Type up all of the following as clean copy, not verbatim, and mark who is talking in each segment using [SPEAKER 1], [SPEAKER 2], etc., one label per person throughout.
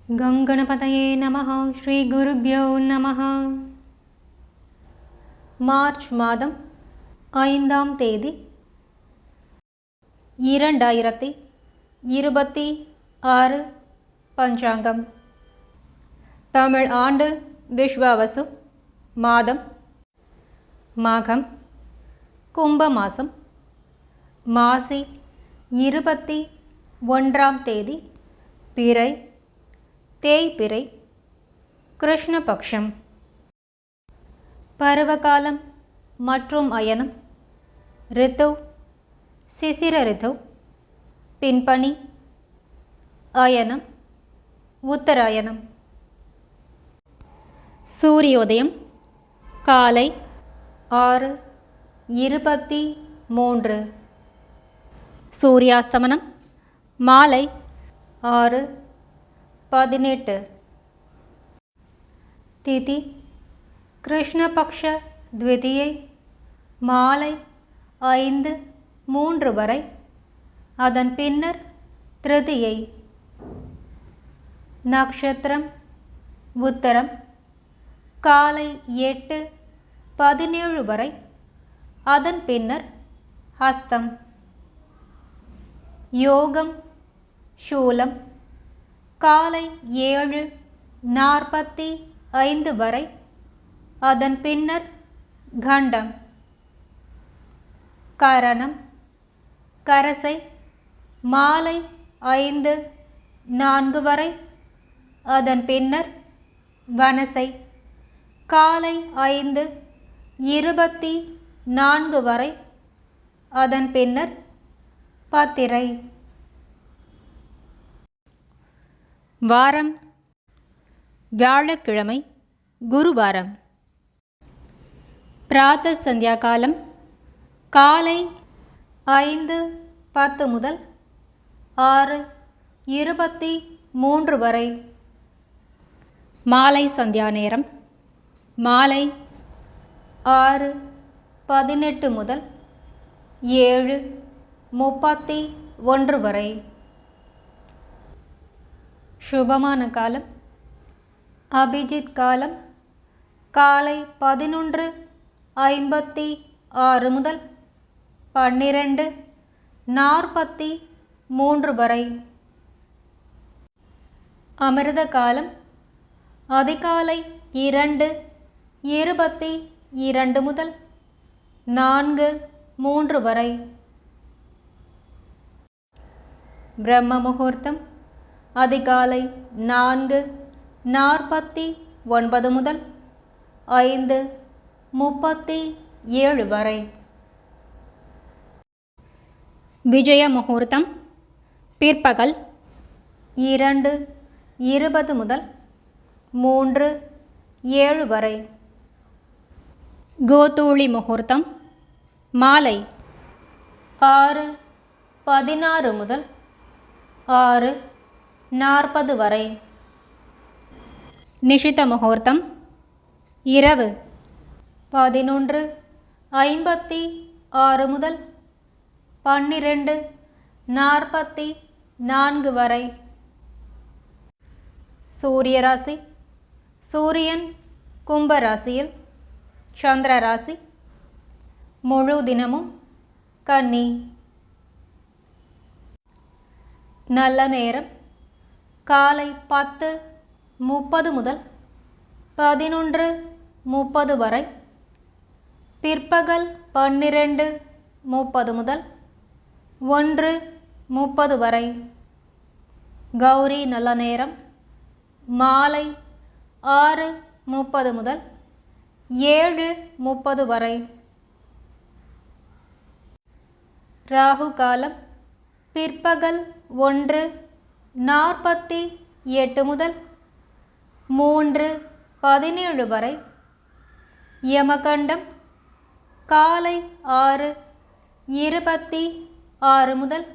[SPEAKER 1] गङ्गणपतये नमः. श्रीगुरुभ्यो नमः. மார்ச் மாதம் 5ஆம் தேதி 2026 பஞ்சாங்கம். தமிழ் ஆண்டு விஸ்வாவசு, மாதம் மாகம், கும்ப மாசம், மாசி 21ஆம் தேதி, பிறை தேய்பிறை, கிருஷ்ணபக்ஷம். பருவகாலம் மற்றும் அயனம் ரித்து சிசிர ரித்து, பின்பனி, அயனம் உத்தராயணம். சூரியோதயம் காலை 6:23, சூரியாஸ்தமனம் மாலை 6:18. திதி கிருஷ்ணபக்ஷ த்விதியை மாலை 5:03 வரை, அதன் பின்னர் திருதியை. நக்ஷத்திரம் உத்தரம் காலை 8:17 வரை, அதன் பின்னர் ஹஸ்தம். யோகம் சூலம் காலை 7:45 வரை, அதன் பின்னர் கண்டம். கரணம் கரசை மாலை 5:04 வரை, அதன் பின்னர் வனசை காலை 5:24 வரை, அதன் பின்னர் பத்திரை. வாரம் வியாழக்கிழமை குருவாரம். பிராத்த சந்தியா காலம் காலை 5:10 முதல் 6:23 வரை. மாலை சந்தியா நேரம் மாலை 6:18 முதல் 7:31 வரை. சுபமான காலம் அபிஜித் காலம் காலை 11:56 முதல் 12:43 வரை. அமிர்த காலம் அதிகாலை 2:22 முதல் 4:03 வரை. பிரம்ம முகூர்த்தம் அதிகாலை 4:49 முதல் 5:37 வரை. விஜய முகூர்த்தம் பிற்பகல் 2:20 முதல் 3:07 வரை. கோதூளி முகூர்த்தம் மாலை 6:16 முதல் 6:40 வரை. நிஷித முகூர்த்தம் இரவு 11:56 முதல் 12:44 வரை. சூரிய ராசி சூரியன் கும்பராசியில், சந்திர ராசி முழு தினமும் கன்னி. நல்ல நேரம் காலை 10:30 முதல் 11:30 வரை. பிற்பகல் 12:30 முதல் 1:30 வரை. கௌரி நல்ல நேரம் மாலை 6:30 முதல் 7:30 வரை. ராகு காலம் பிற்பகல் 1:48 முதல் 3:17 வரை. யமகண்டம் காலை 6:26 முதல்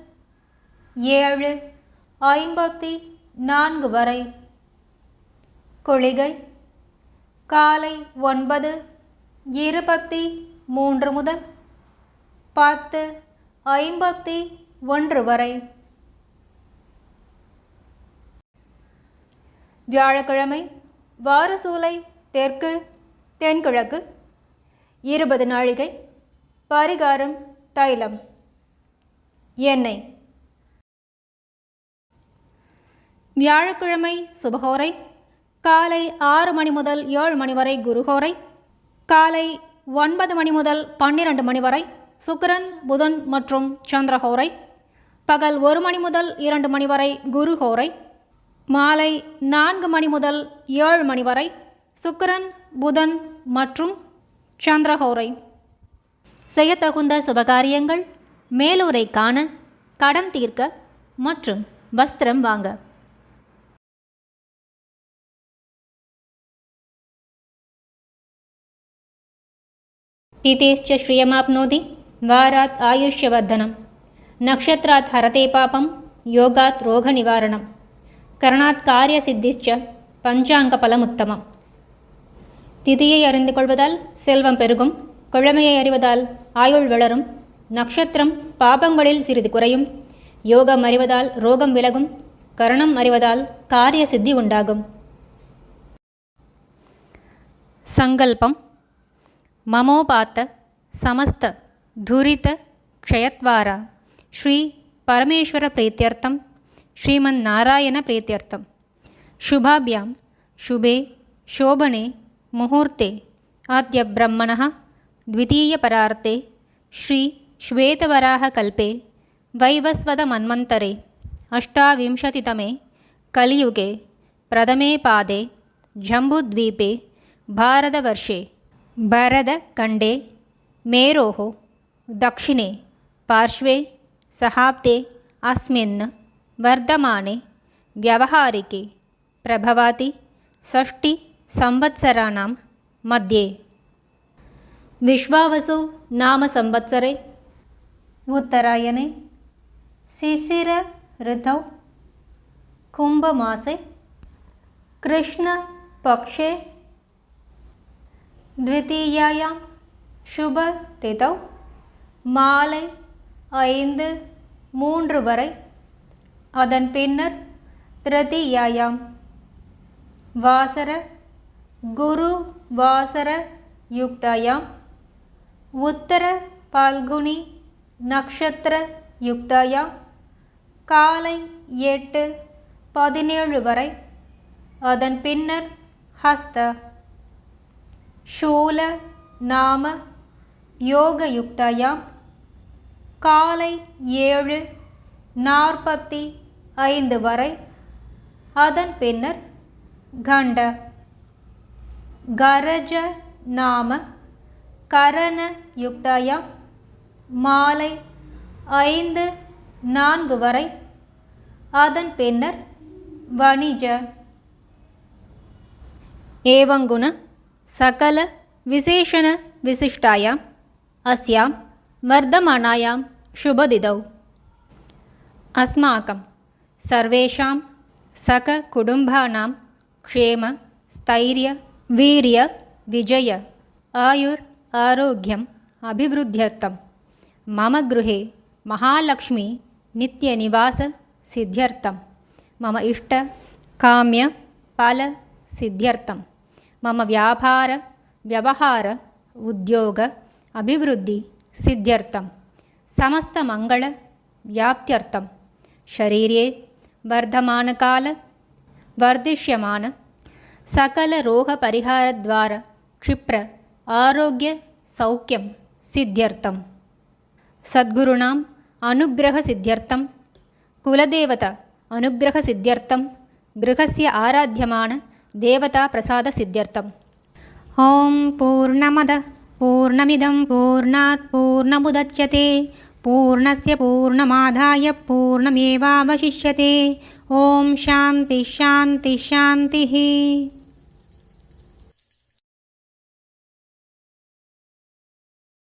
[SPEAKER 1] 7:54 வரை. குளிகை காலை 9:23 முதல் 10:51 வரை. வியாழக்கிழமை வாரசூலை தெற்கு தென்கிழக்கு 20 நாழிகை. பரிகாரம் தைலம் எண்ணெய். வியாழக்கிழமை சுபஹோரை காலை 6 மணி முதல் 7 மணி வரை குருஹோரை. காலை 9 மணி முதல் 12 மணி வரை சுக்கிரன் புதன் மற்றும் சந்திரஹோரை. பகல் 1 மணி முதல் 2 மணி வரை குருஹோரை. மாலை 4 மணி முதல் 7 மணி வரை சுக்கிரன் புதன் மற்றும் சந்திரஹோரை. செய்யத்தகுந்த சுபகாரியங்கள்: மேலூரை காண, கடன் தீர்க்க மற்றும் வஸ்திரம் வாங்க. तिथेश्च श्रियमाप्नोति, वारात् आयुष्यवर्धनं, नक्षत्रात् हरते पापं, योगात् रोगनिवारणं, करणात् कार्यसिद्धिश्च பஞ்சாங்கபலமுத்தமம். திதியை அறிந்து கொள்வதால் செல்வம் பெருகும், கிழமையை அறிவதால் ஆயுள் வளரும், நட்சத்திரம் பாபங்களில் சிறிது குறையும், யோகம் அறிவதால் ரோகம் விலகும், கரணம் அறிவதால் காரிய சித்தி உண்டாகும். சங்கல்பம்: மமோபாத்த சமஸ்த துரித க்ஷயத்வாரா ஸ்ரீ பரமேஸ்வர பிரீத்யர்த்தம், ஸ்ரீமன் நாராயண பிரீத்யர்த்தம். शुभाभ्यां शुभे शोभने मुहूर्ते अद्य ब्रह्मणः द्वितीयपरार्ते श्री श्वेतवराहकल्पे वैवस्वतमन्वन्तरे 28तमे कलियुगे प्रथमे पादे जम्बूद्वीपे भारतवर्षे भरतखण्डे मेरोः दक्षिणे पार्श्वे सहाब्दे अस्मिन् वर्धमाने व्यावहारिके प्रभवाति 6 संवत्सराणां मध्ये. विश्वावसु नाम संवत्सरे उत्तरायणे शिशिर ऋतौ कुम्भमासे कृष्णपक्षे द्वितीयायां शुभतिथौ மாலை 5:03 வரை, அதன் பின்னர் திருதியாயாம் வாசர குரு வாசர யுக்தாயாம் உத்தர பால்குனி நக்ஷத்திர யுக்தாயாம் காலை 8:17 வரை, அதன் பின்னர் ஹஸ்த ஷூல நாம யோக யுக்தாயாம் காலை 7:45 வரை, அதன் பின்னர் கண்ட கரஜ நாம கரண யுக்தாயாம் மாலை 5:04 வரை, அதன் பின்னர் வணிஜ. ஏவங்குண சகல விசேஷண விசிஷ்டாயாம் अस्यां वर्धमानायां शुभदिदौ अस्माकं सर्वेषां सककुटुम्बानां क्षेम स्थैर्य वीर्य विजय आयुर् आरोग्यम् अभिवृद्ध्यर्थं मम गृहे महालक्ष्मी नित्यनिवास सिद्ध्यर्थं मम इष्ट काम्य फल सिद्ध्यर्थं मम व्यापार व्यवहार उद्योग अभिवृद्धि सिद्ध्यर्थं समस्त मंगल व्याप्त्यर्थं शरीरे वर्धमानकाल वर्धिष्यमान सकल रोग परिहार द्वारा क्षिप्र आरोग्य सौख्यं सिद्ध्यर्थं सद्गुरूणाम् अनुग्रह सिद्ध्यर्थं कुलदेवता अनुग्रह सिद्ध्यर्थं गृहस्य आराध्यमान देवता प्रसाद सिद्ध्यर्थम्. ओम पूर्णमदः पूर्णमिदं पूर्णात् पूर्णमुदच्यते पूर्णस्य पूर्णमादाय पूर्णमेवावशिष्यते. ओम शांति शांति शांतिः.